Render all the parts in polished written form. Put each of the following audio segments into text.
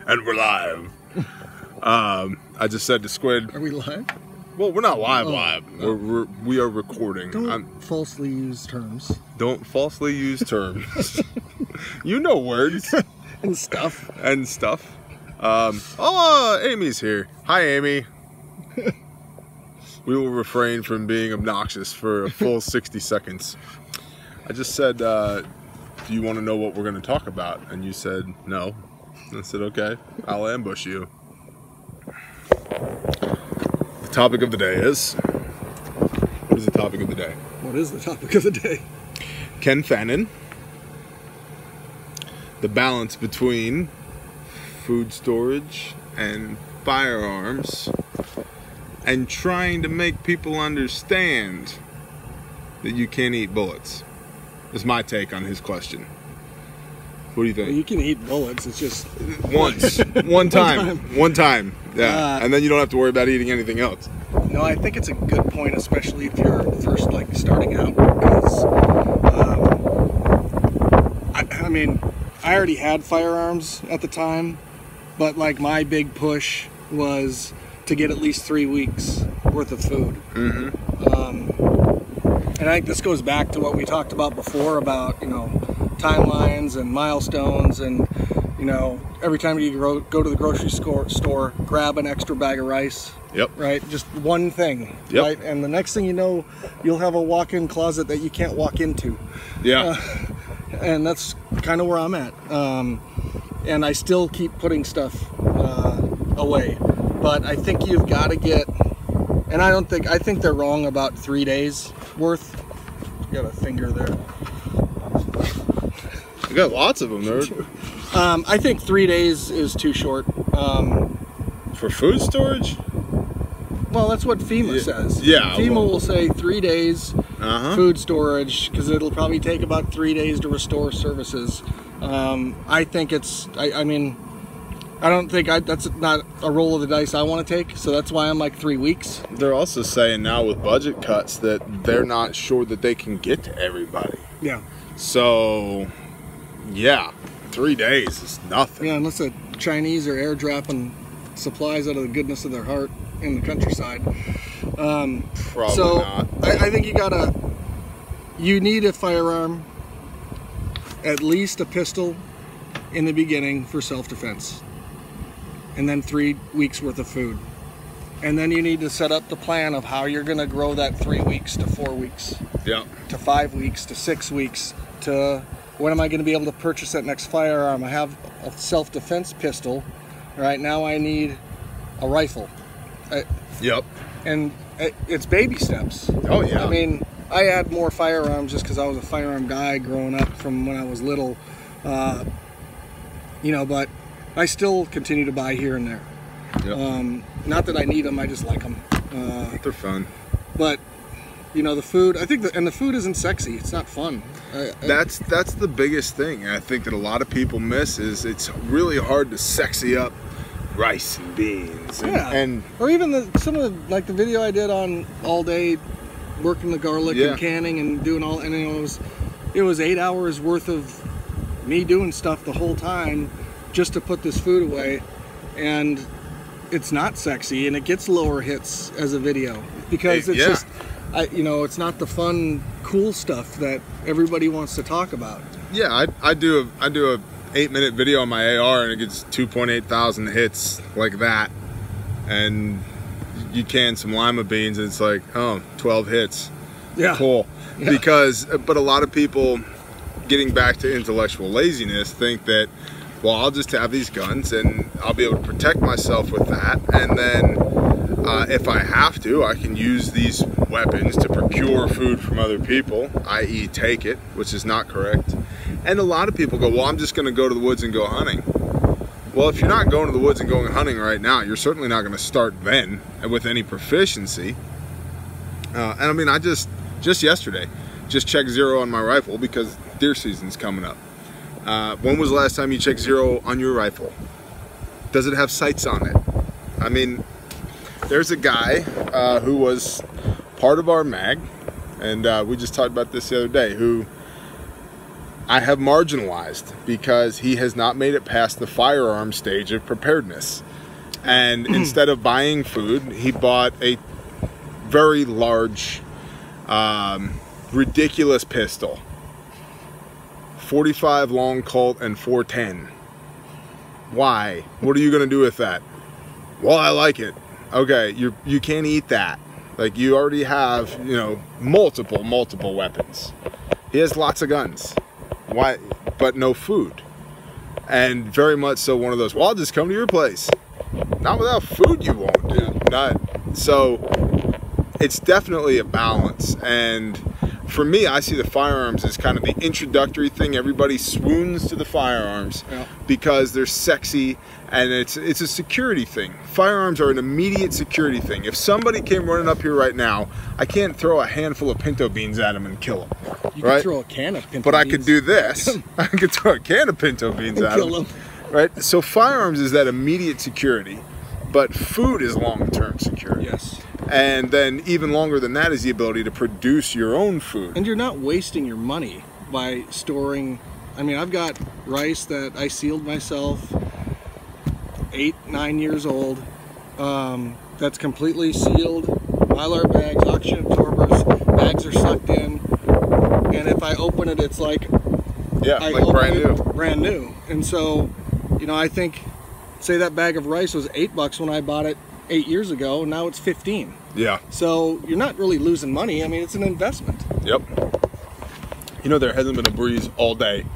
And we're live. I just said to Squid. Are we live? Well, we're not live. We are recording. Don't falsely use terms. Don't falsely use terms. You know words. And stuff. And stuff. Amy's here. Hi, Amy. We will refrain from being obnoxious for a full 60 seconds. I just said, do you want to know what we're going to talk about? And you said, no. I said, okay, I'll ambush you. The topic of the day is... What is the topic of the day? What is the topic of the day? Ken Fannin. The balance between food storage and firearms, and trying to make people understand that you can't eat bullets. Is my take on his question. What do you think? Well, you can eat bullets, it's just... Once. One time. Yeah. And then you don't have to worry about eating anything else. No, I think it's a good point, especially if you're first, like, starting out, because, I mean, I already had firearms at the time, but, like, my big push was to get at least 3 weeks worth of food. And I think this goes back to what we talked about before about, you know, timelines and milestones, and, you know, every time you go to the grocery store, grab an extra bag of rice. Yep. Right? Just one thing. Yep. Right? And the next thing you know, you'll have a walk-in closet that you can't walk into. Yeah. And that's kind of where I'm at. And I still keep putting stuff away. But I think you've got to get, and I think they're wrong about 3 days worth. You got a finger there. You got lots of them there. I think 3 days is too short. For food storage? Well, that's what FEMA says. Yeah. FEMA will say 3 days food storage, because it'll probably take about 3 days to restore services. I think it's, I mean, I don't think that's not a roll of the dice I want to take, so that's why I'm like 3 weeks. They're also saying now with budget cuts that they're not sure that they can get to everybody. Yeah. So, yeah, 3 days is nothing. Yeah, unless the Chinese are airdropping supplies out of the goodness of their heart in the countryside. Probably so not. I think you need a firearm, at least a pistol in the beginning for self-defense, and then 3 weeks worth of food. And then you need to set up the plan of how you're going to grow that 3 weeks to 4 weeks. Yeah. To 5 weeks to 6 weeks to when am I going to be able to purchase that next firearm? I have a self-defense pistol. Right now I need a rifle. Yep. And it's baby steps. Oh yeah. I mean, I had more firearms just because I was a firearm guy growing up from when I was little. You know, but I still continue to buy here and there. Yep. Not that I need them, I just like them. They're fun. But, you know, the food, I think, and the food isn't sexy. It's not fun. That's the biggest thing I think that a lot of people miss, is it's really hard to sexy up rice and beans. And or even some of the video I did on all day working the garlic and canning and doing all, and it was 8 hours worth of me doing stuff the whole time just to put this food away, and it's not sexy, and it gets lower hits as a video because it's just, you know, it's not the fun, cool stuff that everybody wants to talk about. Yeah, I do a 8-minute video on my AR and it gets 2.8 thousand hits like that, and you can some lima beans and it's like, oh, 12 hits. Yeah, cool. Yeah. But a lot of people, getting back to intellectual laziness, think that, well, I'll just have these guns and I'll be able to protect myself with that, and then if I have to, I can use these weapons to procure food from other people, i.e. take it, which is not correct. And a lot of people go, well, I'm just going to go to the woods and go hunting. Well, if you're not going to the woods and going hunting right now, you're certainly not going to start then with any proficiency. And I mean, I just yesterday, just checked zero on my rifle because deer season's coming up. When was the last time you checked zero on your rifle? Does it have sights on it? I mean, there's a guy who was part of our mag, and we just talked about this the other day, who I have marginalized because he has not made it past the firearm stage of preparedness. And instead of buying food, he bought a very large, ridiculous pistol. 45 long Colt and 410. Why? What are you going to do with that? Well, I like it. Okay, you can't eat that. Like, you already have, you know, multiple weapons. He has lots of guns. Why? But no food. And very much so one of those, well, I'll just come to your place. Not without food, you won't, dude. Not. So it's definitely a balance. And for me, I see the firearms as kind of the introductory thing. Everybody swoons to the firearms because they're sexy, and it's a security thing. Firearms are an immediate security thing. If somebody came running up here right now, I can't throw a handful of pinto beans at them and kill them. You could throw a can of pinto beans. But I could do this. I could throw a can of pinto beans at them. Right? So firearms is that immediate security, but food is long-term security. Yes. And then even longer than that is the ability to produce your own food. And you're not wasting your money by storing. I mean, I've got rice that I sealed myself, 8, 9 years old. That's completely sealed. Mylar bags, oxygen absorbers, bags are sucked in. And if I open it, it's like, like brand new. Brand new. And so, you know, I think, say that bag of rice was $8 when I bought it 8 years ago, and now it's 15. Yeah. So you're not really losing money. I mean, it's an investment. Yep. You know, there hasn't been a breeze all day,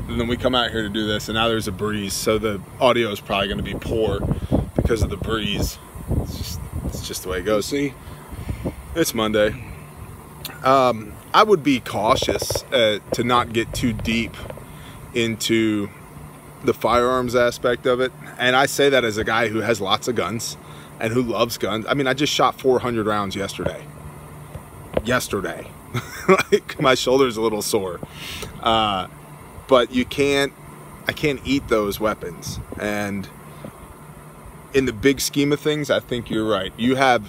and then we come out here to do this, and now there's a breeze, so the audio is probably going to be poor because of the breeze. It's just the way it goes. See, it's Monday. I would be cautious to not get too deep into the firearms aspect of it, and I say that as a guy who has lots of guns and who loves guns. I mean, I just shot 400 rounds yesterday. Like, my shoulder's a little sore. But I can't eat those weapons. And in the big scheme of things, I think you're right. You have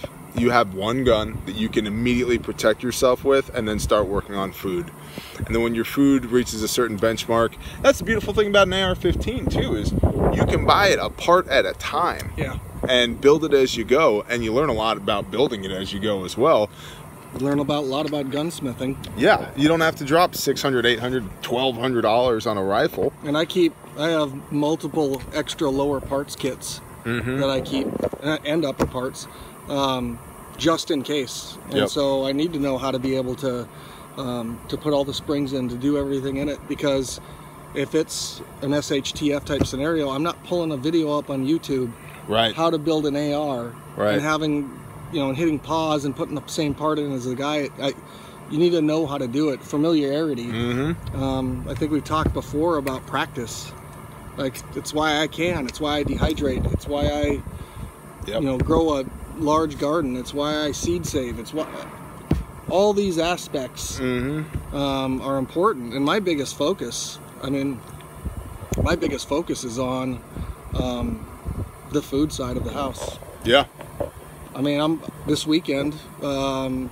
one gun that you can immediately protect yourself with, and then start working on food. And then when your food reaches a certain benchmark, that's the beautiful thing about an AR-15 too, is you can buy it a part at a time. Yeah. And build it as you go, and you learn a lot about building it as you go as well. You learn a lot about gunsmithing. Yeah, you don't have to drop $600, $800, $1,200 on a rifle. And I have multiple extra lower parts kits that I keep, and upper parts, just in case. And so I need to know how to be able to put all the springs in, to do everything in it, because if it's an SHTF type scenario, I'm not pulling a video up on YouTube. Right. How to build an AR, right, and having, you know, and hitting pause and putting the same part in as the guy. You need to know how to do it. Familiarity. I think we've talked before about practice. Like, it's why I can. It's why I dehydrate. It's why I, you know, grow a large garden. It's why I seed save. It's why all these aspects are important. And my biggest focus, is on the food side of the house. Yeah. I mean, this weekend, I'm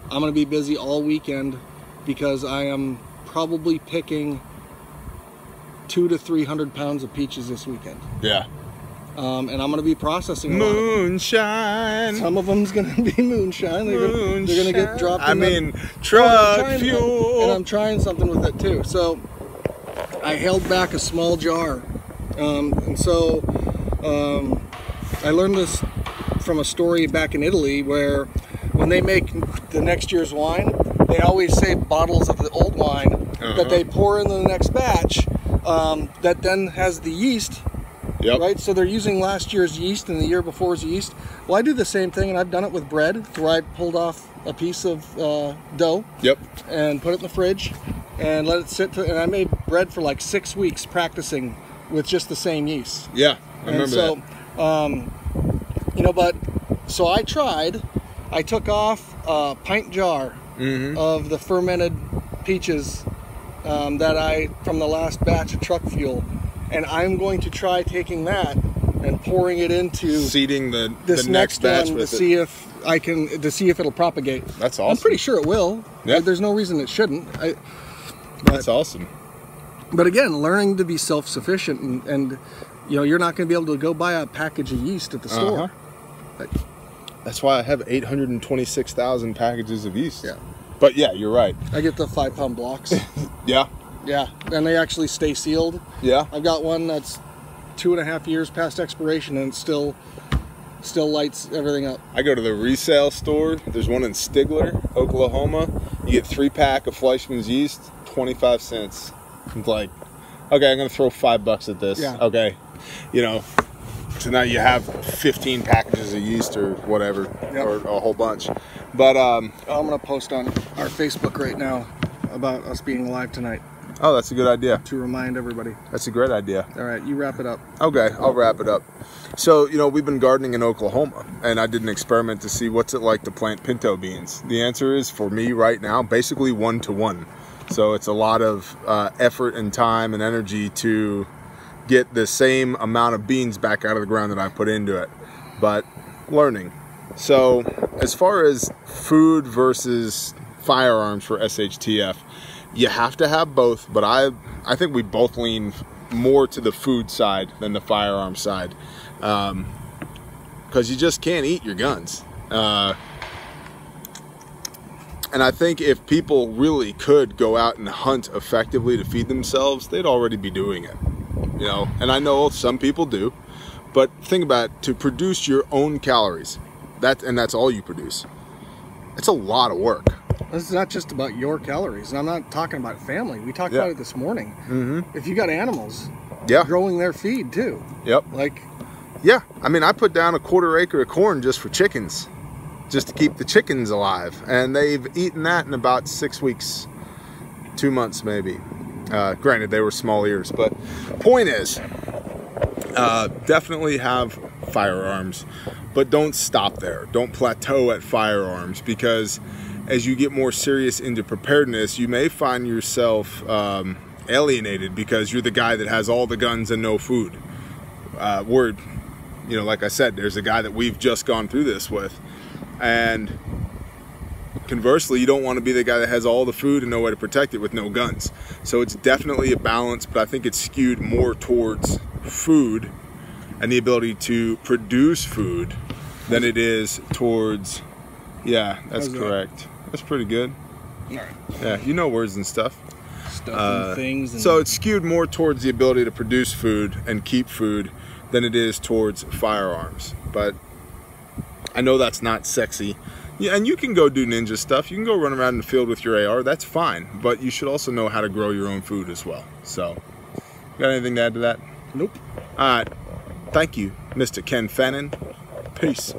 going to be busy all weekend because I am probably picking 200 to 300 pounds of peaches this weekend. Yeah. And I'm going to be processing moonshine. Some of them's going to be moonshine. They're going to get dropped in truck fuel. And I'm trying something with it too. So I held back a small jar. And so I learned this from a story back in Italy, where when they make the next year's wine, they always save bottles of the old wine that they pour into the next batch, that then has the yeast. Yep. Right? So they're using last year's yeast and the year before's yeast. Well, I do the same thing, and I've done it with bread, where I pulled off a piece of dough and put it in the fridge and let it sit. And I made bread for like 6 weeks practicing with just the same yeast. Yeah, I remember that. You know, but so I took off a pint jar of the fermented peaches from the last batch of truck fuel, and I'm going to try taking that and pouring it into seeding this the next batch one with to see if it'll propagate. That's awesome. I'm pretty sure it will. Yeah. There's no reason it shouldn't. That's awesome. But again, learning to be self-sufficient, and you know, you're not going to be able to go buy a package of yeast at the store. That's why I have 826,000 packages of yeast. Yeah. But yeah, you're right. I get the 5-pound blocks. Yeah. Yeah, and they actually stay sealed. Yeah. I've got one that's 2.5 years past expiration, and it still lights everything up. I go to the resale store. There's one in Stigler, Oklahoma. You get 3-pack of Fleischmann's yeast, 25 cents. It's like, okay, I'm gonna throw $5 at this. Yeah. Okay, you know. So now you have 15 packages of yeast or whatever, or a whole bunch. But I'm gonna post on our Facebook right now about us being live tonight. Oh, that's a good idea. To remind everybody. That's a great idea. All right, you wrap it up. Okay, I'll wrap it up. So, you know, we've been gardening in Oklahoma, and I did an experiment to see what's it like to plant pinto beans. The answer is, for me right now, basically 1-to-1. So it's a lot of effort and time and energy to get the same amount of beans back out of the ground that I put into it, but learning. So as far as food versus firearms for SHTF, you have to have both, but I think we both lean more to the food side than the firearm side, because you just can't eat your guns. And I think if people really could go out and hunt effectively to feed themselves, they'd already be doing it. You know, and I know some people do, but think about it, to produce your own calories, that's all you produce. It's a lot of work. This is not just about your calories, and I'm not talking about family. We talked about it this morning. Mm-hmm. If you got animals, yeah, growing their feed too. Yep. Like, yeah, I mean, I put down a 1/4 acre of corn just for chickens, just to keep the chickens alive, and they've eaten that in about 6 weeks, 2 months maybe. Granted, they were small ears, but point is, definitely have firearms, but don't stop there. Don't plateau at firearms, because as you get more serious into preparedness, you may find yourself alienated because you're the guy that has all the guns and no food. You know, like I said, there's a guy that we've just gone through this with, and conversely, you don't want to be the guy that has all the food and no way to protect it with no guns. So it's definitely a balance, but I think it's skewed more towards food and the ability to produce food than it is towards, yeah, that's correct. That's pretty good. All right. Yeah, you know words and stuff. And things. And so it's skewed more towards the ability to produce food and keep food than it is towards firearms. But I know that's not sexy. Yeah, and you can go do ninja stuff. You can go run around in the field with your AR. That's fine. But you should also know how to grow your own food as well. So, got anything to add to that? Nope. All right. Thank you, Mr. Ken Fannin. Peace.